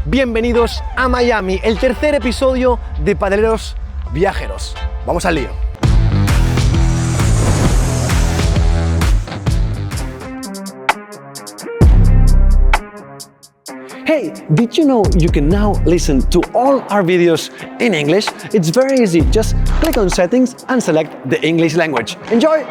Bienvenidos a Miami, el tercer episodio de Padeleros Viajeros. Vamos al lío. Hey, did you know you can now listen to all our videos in English? It's very easy. Just click on settings and select the English language. Enjoy!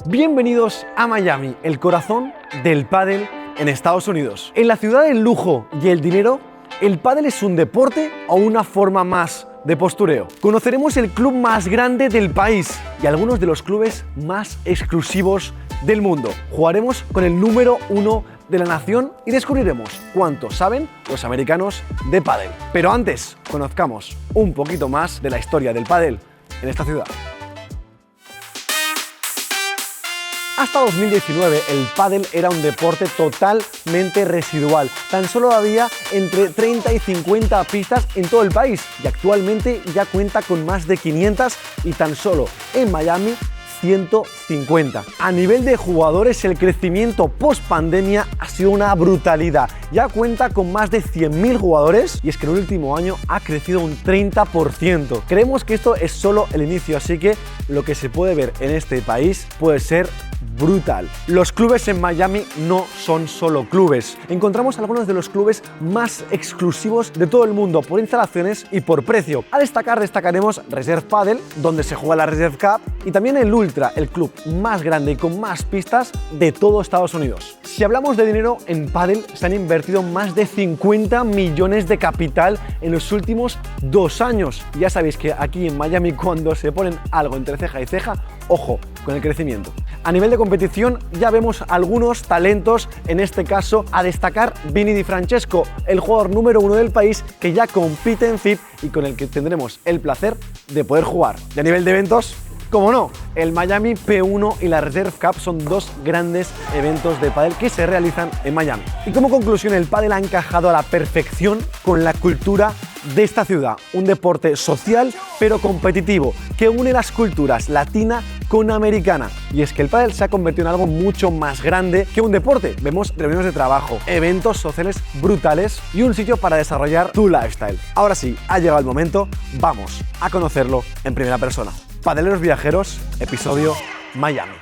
Bienvenidos a Miami, el corazón del pádel en Estados Unidos. En la ciudad del lujo y el dinero, ¿el pádel es un deporte o una forma más de postureo? Conoceremos el club más grande del país y algunos de los clubes más exclusivos del mundo. Jugaremos con el número 1 de la nación y descubriremos cuánto saben los americanos de pádel. Pero antes, conozcamos un poquito más de la historia del pádel en esta ciudad. Hasta 2019 el pádel era un deporte totalmente residual. Tan solo había entre 30 y 50 pistas en todo el país y actualmente ya cuenta con más de 500 y tan solo en Miami 150. A nivel de jugadores, el crecimiento post pandemia ha sido una brutalidad. Ya cuenta con más de 100.000 jugadores y es que en el último año ha crecido un 30%. Creemos que esto es solo el inicio, así que lo que se puede ver en este país puede ser brutal. Los clubes en Miami no son solo clubes. Encontramos algunos de los clubes más exclusivos de todo el mundo por instalaciones y por precio. A destacar, destacaremos Reserve Padel, donde se juega la Reserve Cup, y también el Ultra, el club más grande y con más pistas de todo Estados Unidos. Si hablamos de dinero, en pádel se han invertido más de 50 millones de capital en los últimos 2 años. Ya sabéis que aquí en Miami, cuando se ponen algo entre ceja y ceja, ojo con el crecimiento. A nivel de competición ya vemos algunos talentos, en este caso a destacar Vinny Di Francesco, el jugador número 1 del país que ya compite en FIP y con el que tendremos el placer de poder jugar. Y a nivel de eventos, como no, el Miami P1 y la Reserve Cup son dos grandes eventos de pádel que se realizan en Miami. Y como conclusión, el pádel ha encajado a la perfección con la cultura de esta ciudad, un deporte social pero competitivo que une las culturas latina con americana. Y es que el pádel se ha convertido en algo mucho más grande que un deporte. Vemos reuniones de trabajo, eventos sociales brutales y un sitio para desarrollar tu lifestyle. Ahora sí, ha llegado el momento, vamos a conocerlo en primera persona. Padeleros Viajeros, episodio Miami.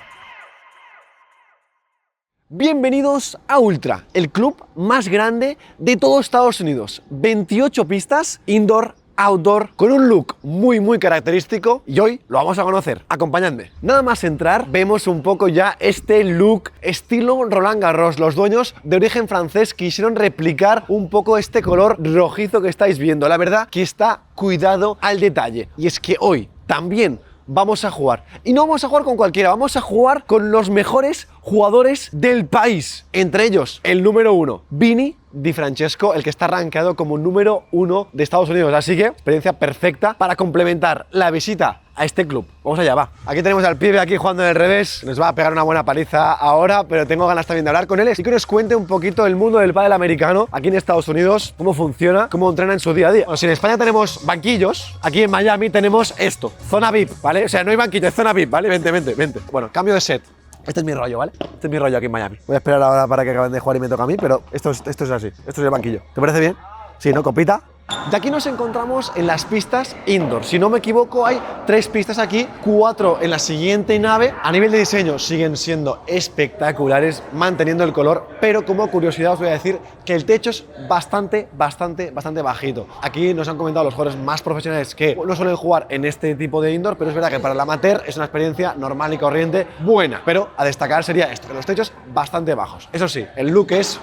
Bienvenidos a Ultra, el club más grande de todo Estados Unidos. 28 pistas, indoor, outdoor, con un look muy característico y hoy lo vamos a conocer. Acompañadme. Nada más entrar, vemos un poco ya este look estilo Roland Garros. Los dueños de origen francés quisieron replicar un poco este color rojizo que estáis viendo. La verdad que está cuidado al detalle. Y es que hoy también vamos a jugar. Y no vamos a jugar con cualquiera, vamos a jugar con los mejores jugadores del país. Entre ellos, el número 1, Vinny Di Francesco, el que está rankeado como número 1 de Estados Unidos. Así que, experiencia perfecta para complementar la visita a este club. Vamos allá, va. Aquí tenemos al pibe aquí jugando en el revés. Nos va a pegar una buena paliza ahora, pero tengo ganas también de hablar con él. Y que nos cuente un poquito el mundo del pádel americano aquí en Estados Unidos, cómo funciona, cómo entrena en su día a día. Bueno, si en España tenemos banquillos, aquí en Miami tenemos esto, zona VIP, ¿vale? O sea, no hay banquillo, es zona VIP, ¿vale? Vente. Bueno, cambio de set. Este es mi rollo, ¿vale? Este es mi rollo aquí en Miami. Voy a esperar ahora para que acaben de jugar y me toca a mí, pero esto es así. Esto es el banquillo. ¿Te parece bien? Sí, ¿no? Copita. De aquí nos encontramos en las pistas indoor. Si no me equivoco, hay 3 pistas aquí, 4 en la siguiente nave. A nivel de diseño siguen siendo espectaculares, manteniendo el color, pero como curiosidad os voy a decir que el techo es bastante bajito. Aquí nos han comentado los jugadores más profesionales que no suelen jugar en este tipo de indoor, pero es verdad que para el amateur es una experiencia normal y corriente, buena. Pero a destacar sería esto, que los techos bastante bajos. Eso sí, el look es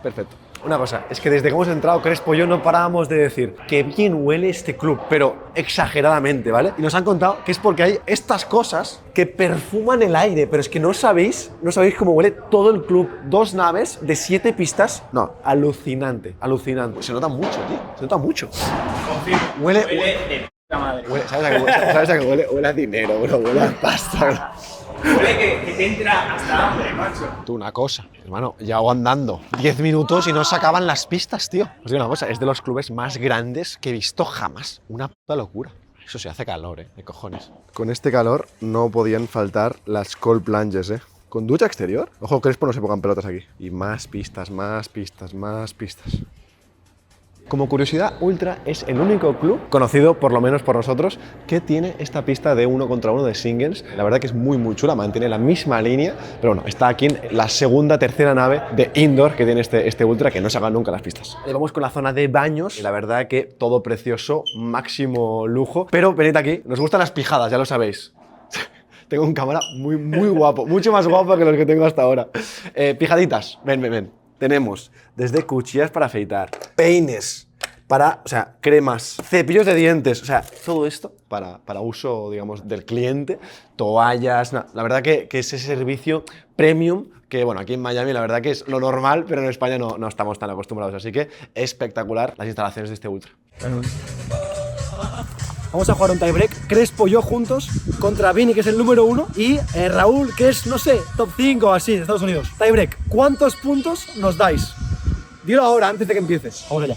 perfecto. Una cosa, es que desde que hemos entrado Crespo y yo no parábamos de decir que bien huele este club, pero exageradamente, ¿vale? Y nos han contado que es porque hay estas cosas que perfuman el aire, pero es que no sabéis cómo huele todo el club. 2 naves de 7 pistas. No, alucinante. Se nota mucho, tío, se nota mucho. Confirmo. Huele de puta madre. ¿Sabes a qué huele? Huele a dinero, bro, huele a pasta, bro. Huele que te entra hasta hambre, macho. Tú, una cosa, hermano, llevo andando 10 minutos y no se acaban las pistas, tío. Os digo una cosa, es de los clubes más grandes que he visto jamás. Una puta locura. Eso sí, hace calor, de cojones. Con este calor no podían faltar las cold plunges, con ducha exterior. Ojo, Crespo, no se pongan pelotas aquí. Y más pistas, más pistas, más pistas. Como curiosidad, Ultra es el único club, conocido por lo menos por nosotros, que tiene esta pista de 1 contra 1 de singles. La verdad que es muy chula, mantiene la misma línea, pero bueno, está aquí en la segunda, tercera nave de indoor que tiene este Ultra, que no se hagan nunca las pistas. Vamos con la zona de baños, y la verdad que todo precioso, máximo lujo. Pero venid aquí, nos gustan las pijadas, ya lo sabéis. Tengo un cámara muy guapo, mucho más guapo que los que tengo hasta ahora. Pijaditas, ven. Tenemos desde cuchillas para afeitar, peines, o sea, cremas, cepillos de dientes, o sea, todo esto para uso, digamos, del cliente, toallas, la verdad que es ese servicio premium que, bueno, aquí en Miami la verdad que es lo normal, pero en España no estamos tan acostumbrados, así que espectacular las instalaciones de este Ultra. Vamos a jugar un tiebreak, Crespo y yo juntos, contra Vini, que es el número 1, y Raúl, que es, no sé, top 5 o así, de Estados Unidos. Tiebreak, ¿cuántos puntos nos dais? Dilo ahora, antes de que empieces. Vamos allá.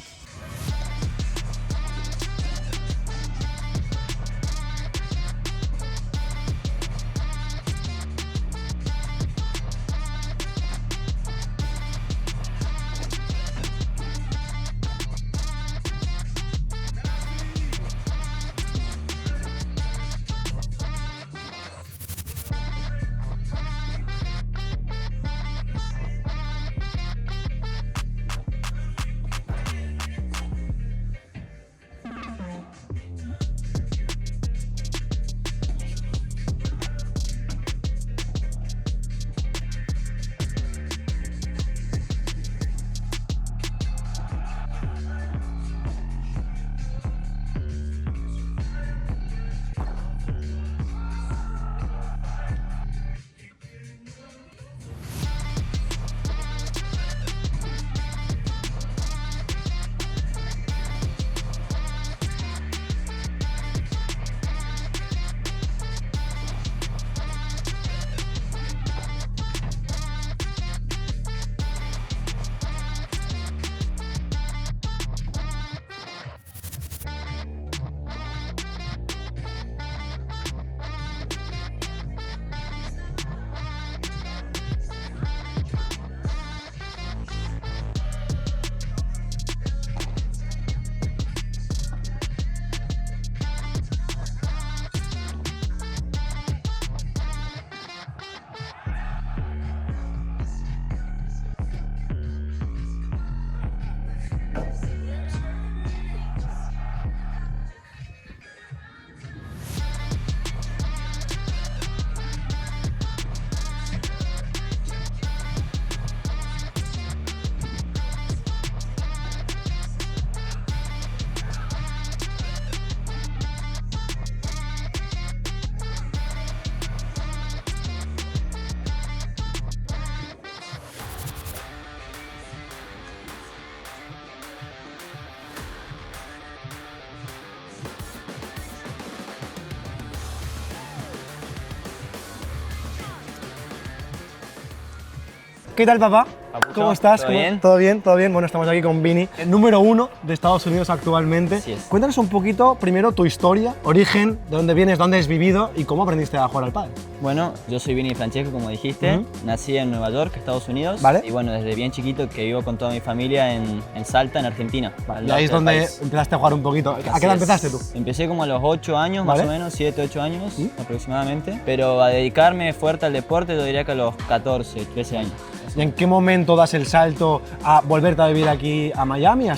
¿Qué tal, papá? Papucho, ¿Cómo estás? ¿todo bien? ¿Todo bien? ¿Todo bien? Bueno, estamos aquí con Vini, el número 1 de Estados Unidos actualmente. Así es. Cuéntanos un poquito, primero, tu historia, origen, de dónde vienes, dónde has vivido y cómo aprendiste a jugar al pádel. Bueno, yo soy Vini Francesco, como dijiste. Nací en Nueva York, Estados Unidos. Vale. Y bueno, desde bien chiquito que vivo con toda mi familia en Salta, en Argentina. al Y ahí es norte del donde país. empezaste a jugar un poquito. ¿A Así qué edad es. empezaste tú? Empecé como a los 8 años, Vale. más o menos, 7, 8 años aproximadamente. Pero a dedicarme fuerte al deporte, yo diría que a los 14, 13 años. ¿Y en qué momento das el salto a volverte a vivir aquí a Miami?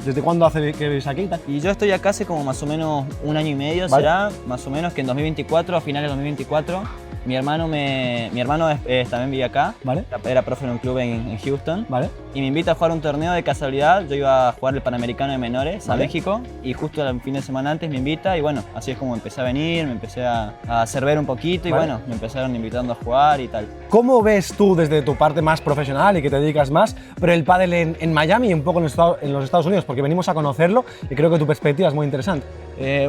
¿Desde cuándo hace que vives aquí y tal? Y yo estoy acá hace como más o menos un año y medio, Vale. será, más o menos, que en 2024, a finales de 2024, mi hermano también vive acá, Vale. era profe en un club en Houston, ¿Vale? y me invita a jugar un torneo de casualidad. Yo iba a jugar el Panamericano de Menores a Vale. México, y justo el fin de semana antes me invita, y bueno, así es como empecé a venir, me empecé a hacer ver un poquito, y Vale. bueno, me empezaron invitando a jugar y tal. ¿Cómo ves tú desde tu parte más profesional y que te dedicas más, pero el pádel en Miami y un poco en los Estados Unidos? Porque venimos a conocerlo y creo que tu perspectiva es muy interesante.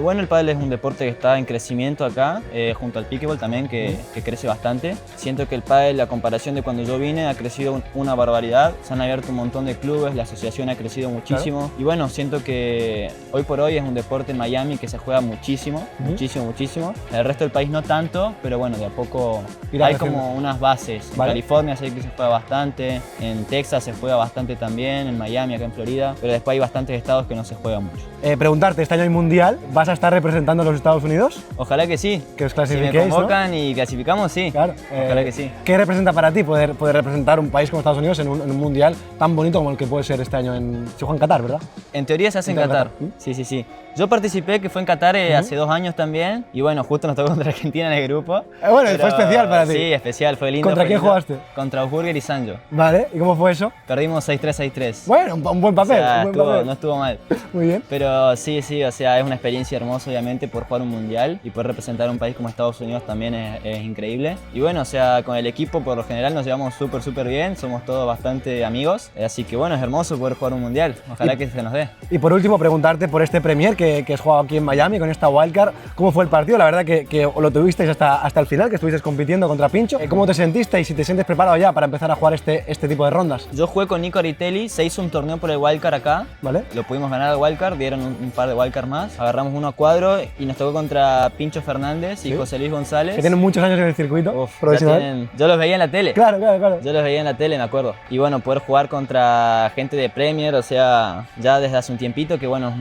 Bueno, el pádel es un deporte que está en crecimiento acá, junto al pickleball también, que que crece bastante. Siento que el pádel, la comparación de cuando yo vine, ha crecido una barbaridad. Se han abierto un montón de clubes, la asociación ha crecido muchísimo. Claro. Y bueno, siento que hoy por hoy es un deporte en Miami que se juega muchísimo, muchísimo. El resto del país no tanto, pero bueno, de a poco hay como unas bases. En California sé que se juega bastante, en Texas se juega bastante también, en Miami, acá en Florida, pero después hay bastantes estados que no se juegan mucho. Preguntarte, ¿este año hay mundial? ¿Vas a estar representando a los Estados Unidos? Ojalá que sí. Que os clasifiquéis, si me convocan, ¿no? Y clasificamos, sí. Claro. Ojalá que sí. ¿Qué representa para ti poder representar un país como Estados Unidos en un mundial tan bonito como el que puede ser este año se juega en Qatar, ¿verdad? En teoría se hace en Qatar. Sí. Yo participé, que fue en Qatar hace 2 años también, y bueno, justo nos tocó contra Argentina en el grupo. Bueno, fue especial para ti. Sí, especial, fue lindo. ¿Contra quién jugaste? Contra Augsburger y Sanjo. Vale, ¿y cómo fue eso? Perdimos 6-3, 6-3. Bueno, un buen papel. O sea, un buen papel. No estuvo mal. Muy bien. Pero sí, o sea, es una experiencia hermosa, obviamente, por jugar un mundial y poder representar a un país como Estados Unidos también es increíble. Y bueno, o sea, con el equipo por lo general nos llevamos súper bien, somos todos bastante amigos, así que bueno, es hermoso poder jugar un mundial, ojalá que se nos dé. Y por último, preguntarte por este Premier que has jugado aquí en Miami con esta wildcard, ¿cómo fue el partido? La verdad que lo tuvisteis hasta el final, que estuvisteis compitiendo contra Pincho. ¿Cómo te sentiste y si te sientes preparado ya para empezar a jugar este tipo de rondas? Yo jugué con Nico Aritelli, se hizo un torneo por el wildcard acá, ¿vale? Lo pudimos ganar al wildcard, dieron un par de wildcard más, agarramos uno a cuadro y nos tocó contra Pincho Fernández y José Luis González. Que tienen muchos años en el circuito profesional. Yo los veía en la tele. Claro. Yo los veía en la tele, me acuerdo. Y bueno, poder jugar contra gente de Premier, o sea, ya desde hace un tiempito que bueno,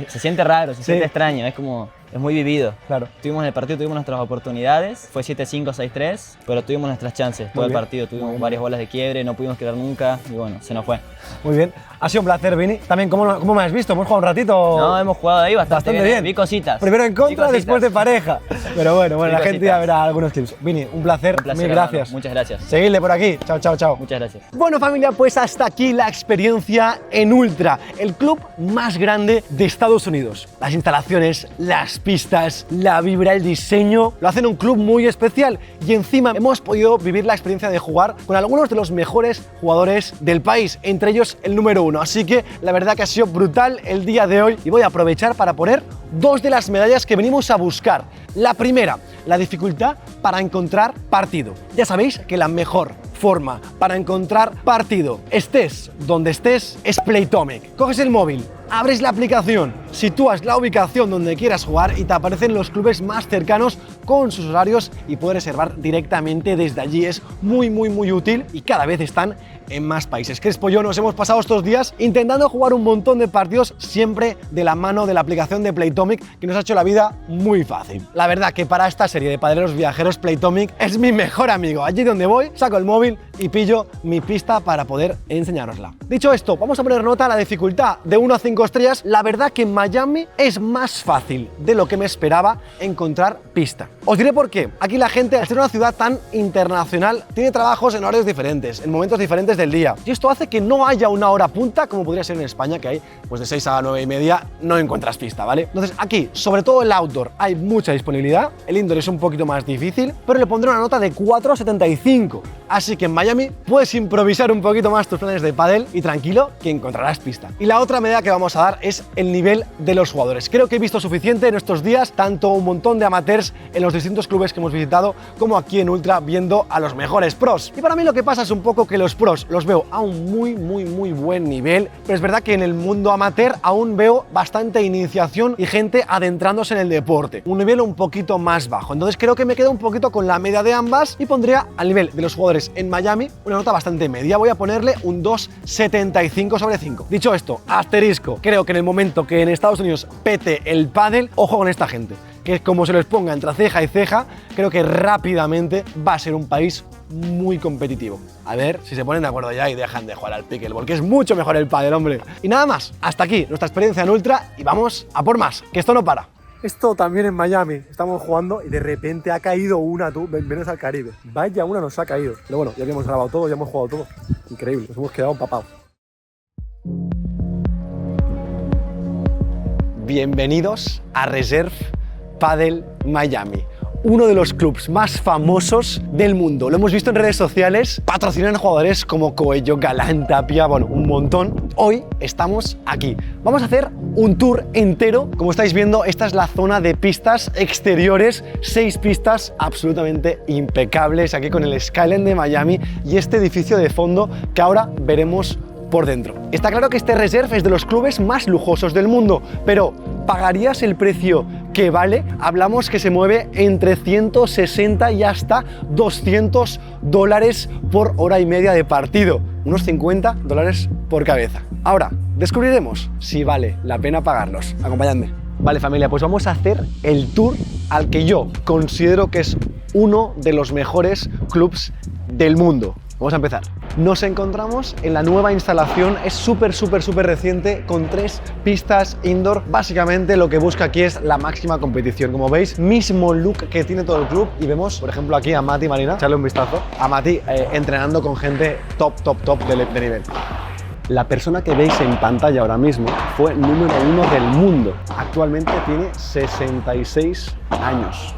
se siente raro, se siente extraño, es muy vivido. Claro. Tuvimos en el partido, tuvimos nuestras oportunidades, fue 7-5, 6-3, pero tuvimos nuestras chances todo el partido, tuvimos varias bolas de quiebre, no pudimos quedar nunca y bueno, se nos fue. Muy bien, ha sido un placer, Vini. También, ¿cómo me has visto? ¿Hemos jugado un ratito? No, hemos jugado ahí bastante bien. Vi cositas. Primero en contra, después de pareja. Pero bueno, la gente ya verá algunos clips. Vini, un placer, mil gracias. Muchas gracias. Seguidle por aquí, chao. Muchas gracias. Bueno familia, pues hasta aquí la experiencia en Ultra, el club más grande de Estados Unidos. Las instalaciones, las pistas, la vibra, el diseño, lo hacen un club muy especial y encima hemos podido vivir la experiencia de jugar con algunos de los mejores jugadores del país, entre ellos el número 1. Así que la verdad que ha sido brutal el día de hoy y voy a aprovechar para poner 2 de las medallas que venimos a buscar. La primera, la dificultad para encontrar partido. Ya sabéis que la mejor forma para encontrar partido, estés donde estés, es Playtomic. Coges el móvil, abres la aplicación, sitúas la ubicación donde quieras jugar y te aparecen los clubes más cercanos con sus horarios y puedes reservar directamente desde allí. Es muy útil y cada vez están en más países. Crespo y yo nos hemos pasado estos días intentando jugar un montón de partidos, siempre de la mano de la aplicación de Playtomic, que nos ha hecho la vida muy fácil. La verdad que para esta serie de padeleros viajeros, Playtomic es mi mejor amigo. Allí donde voy, saco el móvil y pillo mi pista para poder enseñárosla. Dicho esto, vamos a poner nota a la dificultad de 1 a 5 estrellas. La verdad que en Miami es más fácil de lo que me esperaba encontrar pista. Os diré por qué. Aquí la gente, al ser una ciudad tan internacional, tiene trabajos en horarios diferentes, en momentos diferentes del día. Y esto hace que no haya una hora punta, como podría ser en España, que hay pues de 6 a 9 y media no encuentras pista, ¿vale? Entonces aquí, sobre todo el outdoor, hay mucha disponibilidad. El indoor es un poquito más difícil, pero le pondré una nota de 4,75. Así que en Miami puedes improvisar un poquito más tus planes de pádel y tranquilo que encontrarás pista. Y la otra medida que vamos a dar es el nivel de los jugadores. Creo que he visto suficiente en estos días, tanto un montón de amateurs en los distintos clubes que hemos visitado, como aquí en Ultra viendo a los mejores pros. Y para mí lo que pasa es un poco que los pros los veo a un muy buen nivel, pero es verdad que en el mundo amateur aún veo bastante iniciación y gente adentrándose en el deporte, un nivel un poquito más bajo. Entonces creo que me quedo un poquito con la media de ambas y pondría al nivel de los jugadores en Miami una nota bastante media. Voy a ponerle un 2,75 sobre 5. Dicho esto, asterisco, creo que en el momento que en Estados Unidos pete el pádel, ojo con esta gente, que como se les ponga entre ceja y ceja, creo que rápidamente va a ser un país muy competitivo. A ver si se ponen de acuerdo ya y dejan de jugar al pickleball, que es mucho mejor el pádel, hombre. Y nada más, hasta aquí nuestra experiencia en Ultra y vamos a por más, que esto no para. Esto también en Miami, estamos jugando y de repente ha caído una, tú, venos al Caribe. Vaya una nos ha caído. Pero bueno, ya habíamos grabado todo, ya hemos jugado todo. Increíble, nos hemos quedado empapados. Bienvenidos a Reserve Padel Miami, uno de los clubs más famosos del mundo. Lo hemos visto en redes sociales, patrocinan a jugadores como Coello, Galán, Tapia, bueno, un montón. Hoy estamos aquí. Vamos a hacer un tour entero. Como estáis viendo, esta es la zona de pistas exteriores, 6 pistas absolutamente impecables aquí con el skyline de Miami y este edificio de fondo que ahora veremos por dentro. Está claro que este Reserve es de los clubes más lujosos del mundo, pero ¿pagarías el precio que vale? Hablamos que se mueve entre 160 y hasta $200 por hora y media de partido, unos $50 por cabeza. Ahora, descubriremos si vale la pena pagarlos. Acompañadme. Vale, familia, pues vamos a hacer el tour al que yo considero que es uno de los mejores clubs del mundo. Vamos a empezar. Nos encontramos en la nueva instalación, es súper reciente, con 3 pistas indoor. Básicamente lo que busca aquí es la máxima competición. Como veis, mismo look que tiene todo el club y vemos, por ejemplo, aquí a Mati Marina, echarle un vistazo, a Mati entrenando con gente top de nivel. La persona que veis en pantalla ahora mismo fue número 1 del mundo. Actualmente tiene 66 años.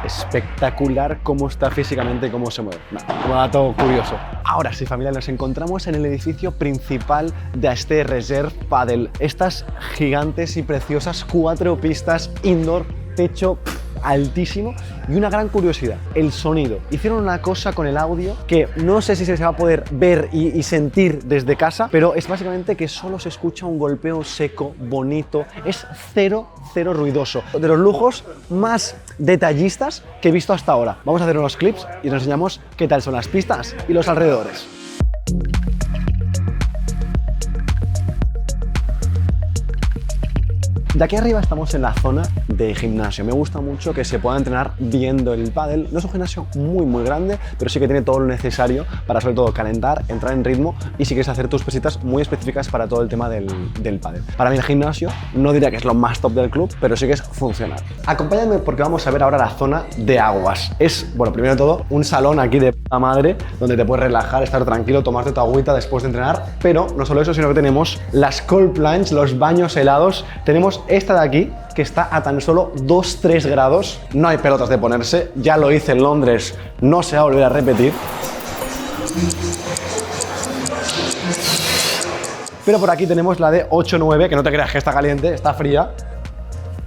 Espectacular cómo está físicamente y cómo se mueve. Como dato curioso. Ahora sí, familia, nos encontramos en el edificio principal de este Reserve Padel. Estas gigantes y preciosas 4 pistas indoor, techo altísimo y una gran curiosidad, el sonido. Hicieron una cosa con el audio que no sé si se va a poder ver y sentir desde casa, pero es básicamente que solo se escucha un golpeo seco, bonito, es cero ruidoso. De los lujos más detallistas que he visto hasta ahora. Vamos a hacer unos clips y nos enseñamos qué tal son las pistas y los alrededores. De aquí arriba estamos en la zona de gimnasio. Me gusta mucho que se pueda entrenar viendo el pádel. No es un gimnasio muy grande, pero sí que tiene todo lo necesario para sobre todo calentar, entrar en ritmo y si quieres hacer tus pesitas muy específicas para todo el tema del pádel. Para mí el gimnasio no diría que es lo más top del club, pero sí que es funcional. Acompáñame porque vamos a ver ahora la zona de aguas. Es, bueno, primero de todo, un salón aquí de puta madre donde te puedes relajar, estar tranquilo, tomarte tu agüita después de entrenar, pero no solo eso, sino que tenemos las cold plunge, los baños helados. Tenemos esta de aquí, que está a tan solo 2-3 grados. No hay pelotas de ponerse, ya lo hice en Londres, no se va a volver a repetir. Pero por aquí tenemos la de 8-9, que no te creas que está caliente, está fría.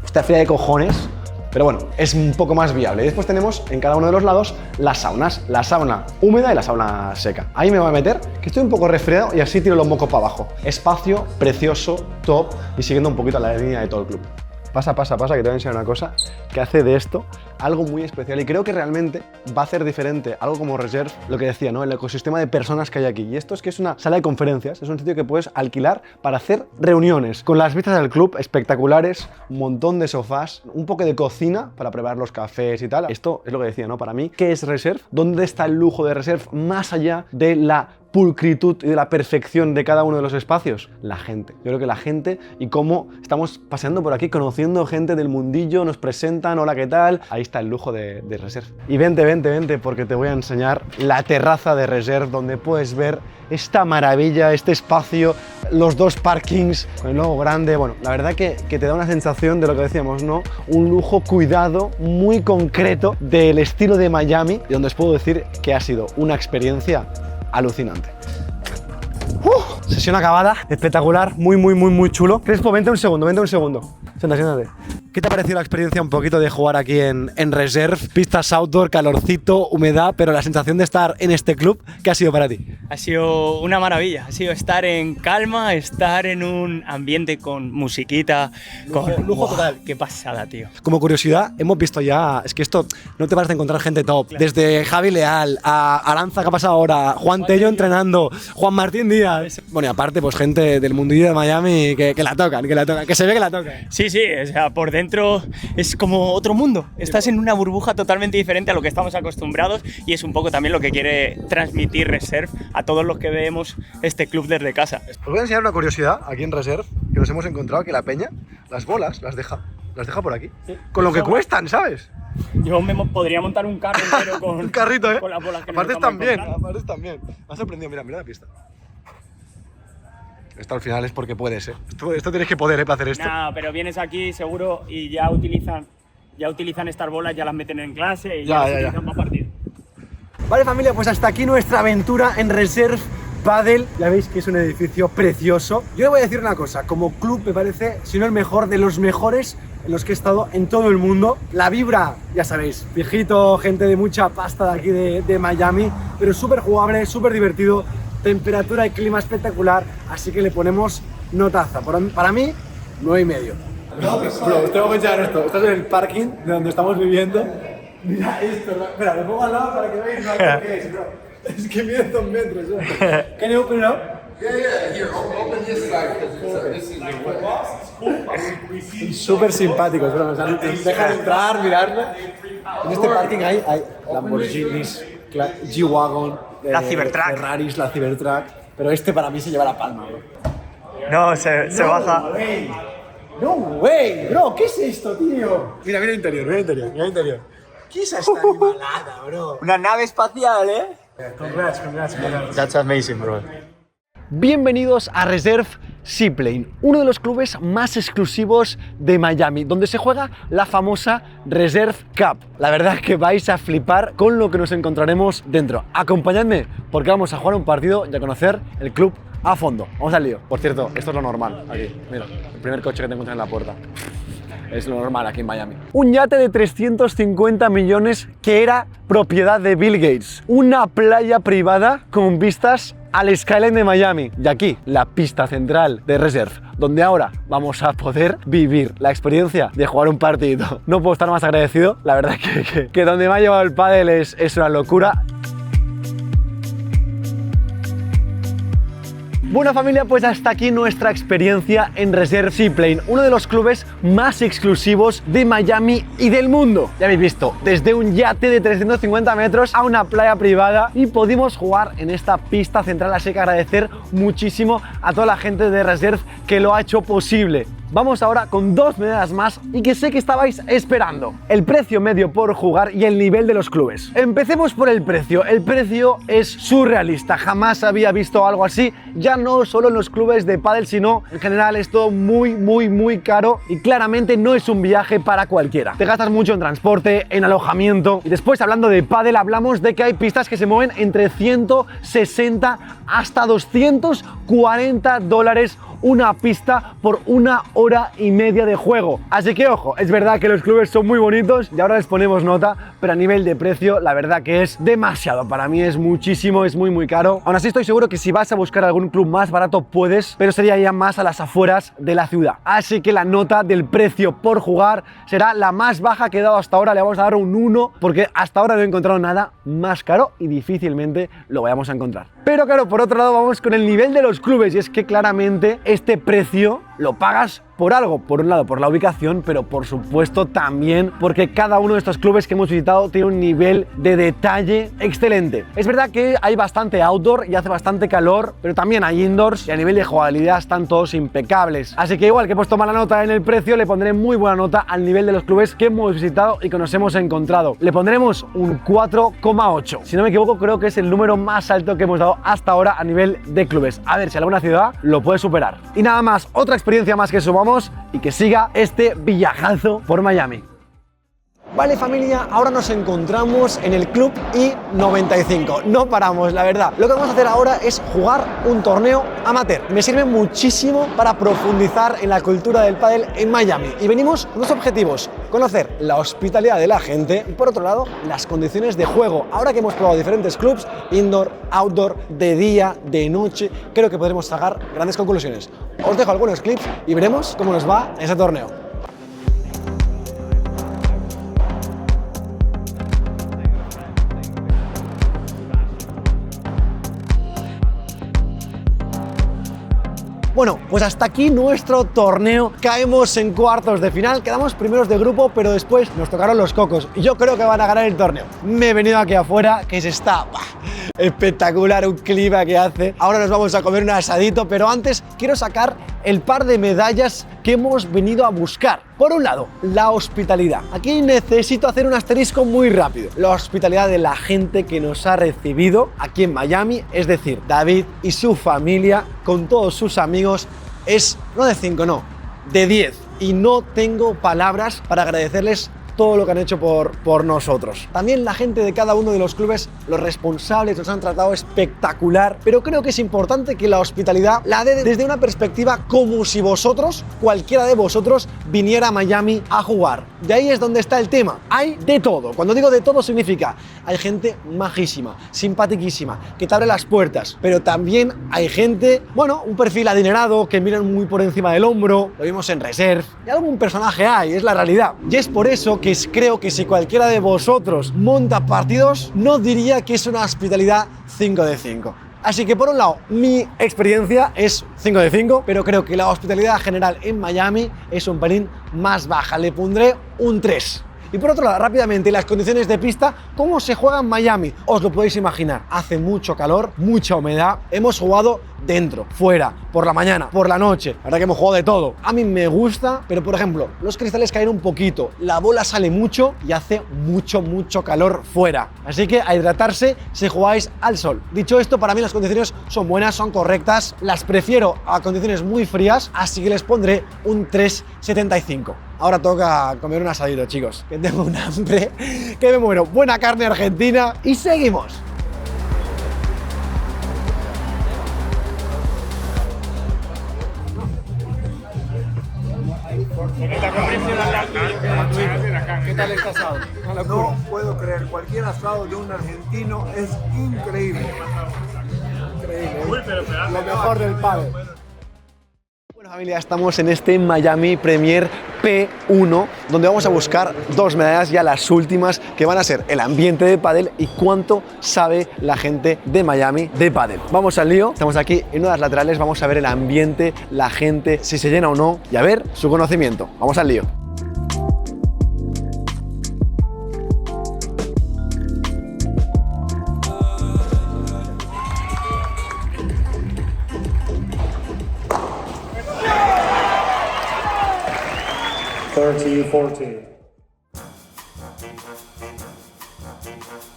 Está fría de cojones, pero bueno, es un poco más viable. Y después tenemos en cada uno de los lados las saunas, la sauna húmeda y la sauna seca. Ahí me voy a meter, que estoy un poco resfriado y así tiro los mocos para abajo. Espacio precioso, top y siguiendo un poquito la línea de todo el club. Pasa, que te voy a enseñar una cosa que hace de esto algo muy especial y creo que realmente va a hacer diferente algo como Reserve, lo que decía, ¿no? El ecosistema de personas que hay aquí. Y esto es que es una sala de conferencias, es un sitio que puedes alquilar para hacer reuniones, con las vistas del club espectaculares, un montón de sofás, un poco de cocina para preparar los cafés y tal. Esto es lo que decía, ¿no? Para mí, ¿qué es Reserve? ¿Dónde está el lujo de Reserve más allá de la pulcritud y de la perfección de cada uno de los espacios? La gente. Yo creo que la gente y cómo estamos paseando por aquí, conociendo gente del mundillo, nos presentan, hola, ¿qué tal? Ahí está el lujo de Reserve. Y vente, porque te voy a enseñar la terraza de Reserve, donde puedes ver esta maravilla, este espacio, los 2 parkings, con el logo grande. Bueno, la verdad que te da una sensación de lo que decíamos, ¿no? Un lujo cuidado, muy concreto, del estilo de Miami, y donde os puedo decir que ha sido una experiencia alucinante. Sesión acabada, espectacular, muy chulo. Crespo, vente un segundo. Siéntate. ¿Qué te ha parecido la experiencia un poquito de jugar aquí en Reserve? Pistas outdoor, calorcito, humedad, pero la sensación de estar en este club, ¿qué ha sido para ti? Ha sido una maravilla, ha sido estar en calma, estar en un ambiente con musiquita, lujo total. Qué pasada, tío. Como curiosidad, hemos visto ya, es que esto no te vas a encontrar gente top, desde Javi Leal, a Aranza que ha pasado ahora, Juan Tello entrenando, Juan Martín Díaz. Bueno, y aparte, pues gente del mundillo de Miami que la tocan, que se ve que la tocan. Sí, o sea, por dentro es como otro mundo. Estás en una burbuja totalmente diferente a lo que estamos acostumbrados y es un poco también lo que quiere transmitir Reserve a todos los que vemos este club desde casa. Os voy a enseñar una curiosidad aquí en Reserve, que nos hemos encontrado que la peña, las bolas las deja por aquí, sí, con lo que cuestan, ¿sabes? Yo podría montar un carro entero con un carrito, con las bolas que aparte nos también. Me ha sorprendido, mira la pista. Esto al final es porque puedes, ¿eh? Esto tienes que poder, para hacer esto. Nah, pero vienes aquí seguro y ya utilizan estas bolas, ya las meten en clase y ya las utilizan para partir. Vale, familia, pues hasta aquí nuestra aventura en Reserve pádel. Ya veis que es un edificio precioso. Yo le voy a decir una cosa, como club me parece, si no el mejor, de los mejores en los que he estado en todo el mundo. La vibra, ya sabéis, viejito, gente de mucha pasta de aquí de Miami, pero súper jugable, súper divertido, temperatura y clima espectacular, así que le ponemos notaza. Para mí, 9,5. Bro, os tengo que echar esto. Estás en el parking de donde estamos viviendo. Mira esto, bro. Espera, me pongo al lado para que veáis lo que es, bro. Es que mide 2 metros, bro. Can you open it up? Here, open this side because this is the Súper simpáticos, bro. O sea, nos dejan entrar, mirarlo. En este parking hay Lamborghinis, G-Wagon, La Cybertruck. Ferraris, la Cybertruck. Pero este para mí se lleva la palma, bro. No, se baja. No way, bro, ¿qué es esto, tío? Mira, mira el interior, mira el interior, mira el interior. ¿Qué es esta animalada, bro? Una nave espacial, ¿eh? Congrats. That's amazing, bro. Bienvenidos a Reserve Seaplane, uno de los clubes más exclusivos de Miami, donde se juega la famosa Reserve Cup. La verdad es que vais a flipar con lo que nos encontraremos dentro. Acompañadme porque vamos a jugar un partido y a conocer el club a fondo. Vamos al lío. Por cierto, esto es lo normal aquí. Mira, el primer coche que te encuentras en la puerta. Es lo normal aquí en Miami. Un yate de 350 millones que era propiedad de Bill Gates. Una playa privada con vistas al skyline de Miami. Y aquí, la pista central de Reserve, donde ahora vamos a poder vivir la experiencia de jugar un partido. No puedo estar más agradecido. La verdad que donde me ha llevado el pádel es una locura. Bueno familia, pues hasta aquí nuestra experiencia en Reserve Seaplane, uno de los clubes más exclusivos de Miami y del mundo. Ya habéis visto, desde un yate de 350 metros a una playa privada y pudimos jugar en esta pista central, así que agradecer muchísimo a toda la gente de Reserve que lo ha hecho posible. Vamos ahora con 2 medallas más y que sé que estabais esperando. El precio medio por jugar y el nivel de los clubes. Empecemos por el precio. El precio es surrealista. Jamás había visto algo así. Ya no solo en los clubes de pádel, sino en general es todo muy caro y claramente no es un viaje para cualquiera. Te gastas mucho en transporte, en alojamiento y después hablando de pádel hablamos de que hay pistas que se mueven entre 160 hasta 240 dólares una pista por 1 hora y media de juego. Así que ojo, es verdad que los clubes son muy bonitos y ahora les ponemos nota, pero a nivel de precio la verdad que es demasiado. Para mí es muchísimo, es muy caro. Aún así estoy seguro que si vas a buscar algún club más barato puedes, pero sería ya más a las afueras de la ciudad. Así que la nota del precio por jugar será la más baja que he dado hasta ahora. Le vamos a dar un 1 porque hasta ahora no he encontrado nada más caro y difícilmente lo vayamos a encontrar. Pero claro, por otro lado vamos con el nivel de los clubes y es que claramente este precio lo pagas por algo, por un lado por la ubicación, pero por supuesto también porque cada uno de estos clubes que hemos visitado tiene un nivel de detalle excelente. Es verdad que hay bastante outdoor y hace bastante calor, pero también hay indoors y a nivel de jugabilidad están todos impecables. Así que igual que he puesto mala nota en el precio, le pondré muy buena nota al nivel de los clubes que hemos visitado y que nos hemos encontrado. Le pondremos un 4,8. Si no me equivoco, creo que es el número más alto que hemos dado hasta ahora a nivel de clubes. A ver si alguna ciudad lo puede superar. Y nada más, otra experiencia más que sumamos y que siga este viajazo por Miami. Vale familia, ahora nos encontramos en el Club I-95. No paramos, la verdad. Lo que vamos a hacer ahora es jugar un torneo amateur. Me sirve muchísimo para profundizar en la cultura del pádel en Miami. Y venimos con 2 objetivos. Conocer la hospitalidad de la gente y por otro lado, las condiciones de juego. Ahora que hemos probado diferentes clubs, indoor, outdoor, de día, de noche, creo que podremos sacar grandes conclusiones. Os dejo algunos clips y veremos cómo nos va en ese torneo. Bueno, pues hasta aquí nuestro torneo. Caemos en cuartos de final, quedamos primeros de grupo, pero después nos tocaron los cocos. Y yo creo que van a ganar el torneo. Me he venido aquí afuera, que se está espectacular, un clima que hace. Ahora nos vamos a comer un asadito, pero antes quiero sacar el par de medallas que hemos venido a buscar. Por un lado, la hospitalidad. Aquí necesito hacer un asterisco muy rápido. La hospitalidad de la gente que nos ha recibido aquí en Miami, es decir, David y su familia con todos sus amigos, es no de 5, no, de 10. Y no tengo palabras para agradecerles todo lo que han hecho por nosotros. También la gente de cada uno de los clubes, los responsables, nos han tratado espectacular, pero creo que es importante que la hospitalidad la dé desde una perspectiva como si vosotros, cualquiera de vosotros, viniera a Miami a jugar. De ahí es donde está el tema. Hay de todo. Cuando digo de todo significa, hay gente majísima, simpatiquísima, que te abre las puertas, pero también hay gente, bueno, un perfil adinerado, que miran muy por encima del hombro, lo vimos en Reserve, y algún personaje hay, es la realidad. Y es por eso que creo que si cualquiera de vosotros monta partidos, no diría que es una hospitalidad 5 de 5. Así que por un lado, mi experiencia es 5 de 5, pero creo que la hospitalidad general en Miami es un pelín más baja. Le pondré un 3. Y por otro lado, rápidamente, las condiciones de pista, ¿cómo se juega en Miami? Os lo podéis imaginar, hace mucho calor, mucha humedad, hemos jugado dentro, fuera, por la mañana, por la noche, la verdad que hemos jugado de todo. A mí me gusta, pero por ejemplo, los cristales caen un poquito, la bola sale mucho y hace mucho calor fuera. Así que a hidratarse si jugáis al sol. Dicho esto, para mí las condiciones son buenas, son correctas, las prefiero a condiciones muy frías, así que les pondré un 3,75. Ahora toca comer un asadito, chicos, que tengo un hambre, que me muero. Buena carne argentina y seguimos. ¿Qué tal este asado? No puedo creer, cualquier asado de un argentino es increíble. Increíble. Lo mejor del pádel. Bueno, familia, estamos en este Miami Premier P1, donde vamos a buscar 2 medallas, ya las últimas, que van a ser el ambiente de pádel y cuánto sabe la gente de Miami de pádel. Vamos al lío, estamos aquí en una de las laterales, vamos a ver el ambiente, la gente, si se llena o no, y a ver su conocimiento. Vamos al lío.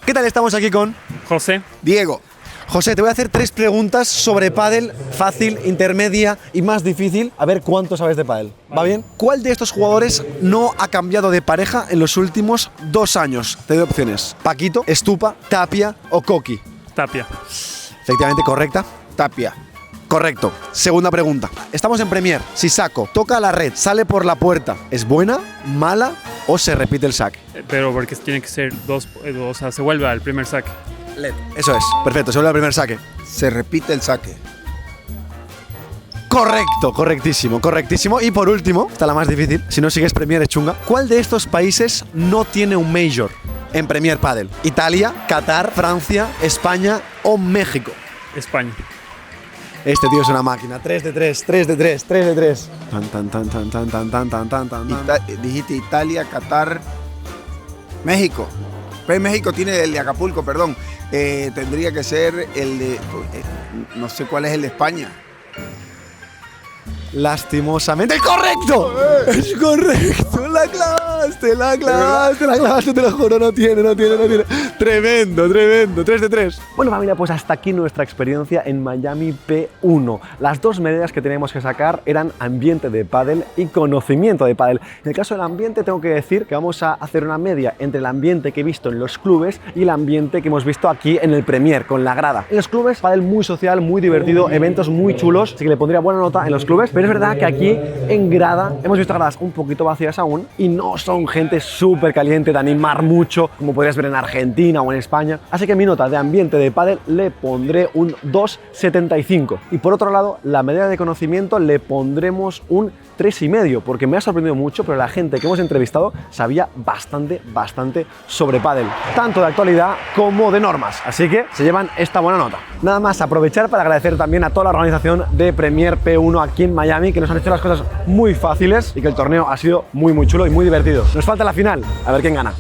¿Qué tal? Estamos aquí con José. Diego. José, te voy a hacer 3 preguntas sobre pádel, fácil, intermedia y más difícil. A ver cuánto sabes de pádel. ¿Va bien? ¿Cuál de estos jugadores no ha cambiado de pareja en los últimos 2 años? Te doy opciones. Paquito, Estupa, Tapia o Coqui. Tapia. Efectivamente, correcta. Tapia. Correcto. Segunda pregunta. Estamos en Premier. Si saco, toca la red, sale por la puerta, ¿es buena, mala o se repite el saque? Pero porque tiene que ser dos, o sea, se vuelve al primer saque. LED. Eso es. Perfecto. Se vuelve al primer saque. Se repite el saque. Correcto, correctísimo, correctísimo. Y por último, está la más difícil, si no sigues Premier es chunga. ¿Cuál de estos países no tiene un Major en Premier Padel? ¿Italia, Qatar, Francia, España o México? España. Este tío es una máquina. 3 de 3, 3 de 3, 3 de 3. Dijiste Italia, Qatar, México. Pues México tiene el de Acapulco, perdón. Tendría que ser el de... no sé cuál es el de España. Lastimosamente. ¡Correcto! ¡Es correcto! ¡La clavaste, te lo juro! No tiene. Tremendo. 3 de 3. Bueno, familia, pues hasta aquí nuestra experiencia en Miami P1. Las 2 medidas que teníamos que sacar eran ambiente de pádel y conocimiento de pádel. En el caso del ambiente, tengo que decir que vamos a hacer una media entre el ambiente que he visto en los clubes y el ambiente que hemos visto aquí en el Premier, con la grada. En los clubes, pádel muy social, muy divertido, eventos muy chulos, así que le pondría buena nota en los clubes. Pero es verdad que aquí en grada hemos visto gradas un poquito vacías aún y no son gente súper caliente de animar mucho como podrías ver en Argentina o en España. Así que mi nota de ambiente de pádel le pondré un 2,75. Y por otro lado, la medida de conocimiento le pondremos un 3,5, porque me ha sorprendido mucho, pero la gente que hemos entrevistado sabía bastante sobre pádel, tanto de actualidad como de normas. Así que se llevan esta buena nota. Nada más, aprovechar para agradecer también a toda la organización de Premier P1 aquí en Miami, que nos han hecho las cosas muy fáciles y que el torneo ha sido muy chulo y muy divertido. Nos falta la final, a ver quién gana.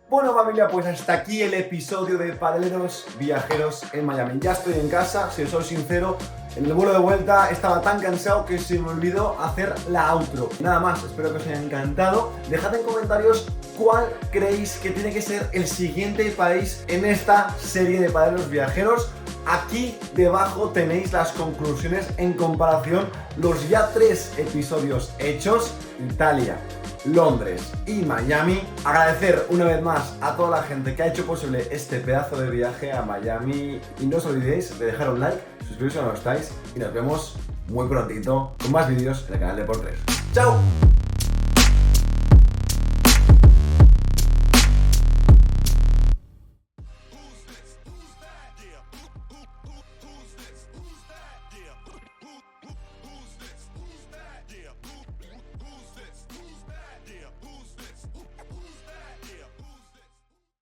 Bueno, familia, pues hasta aquí el episodio de Padeleros Viajeros en Miami. Ya estoy en casa, si os soy sincero, en el vuelo de vuelta estaba tan cansado que se me olvidó hacer la outro. Nada más, espero que os haya encantado. Dejad en comentarios cuál creéis que tiene que ser el siguiente país en esta serie de Padeleros Viajeros. Aquí debajo tenéis las conclusiones en comparación, los ya 3 episodios hechos: Italia, Londres y Miami. Agradecer una vez más a toda la gente que ha hecho posible este pedazo de viaje a Miami. Y no os olvidéis de dejar un like, suscribiros si no lo estáis y nos vemos muy prontito con más vídeos en el canal de Por3. ¡Chao!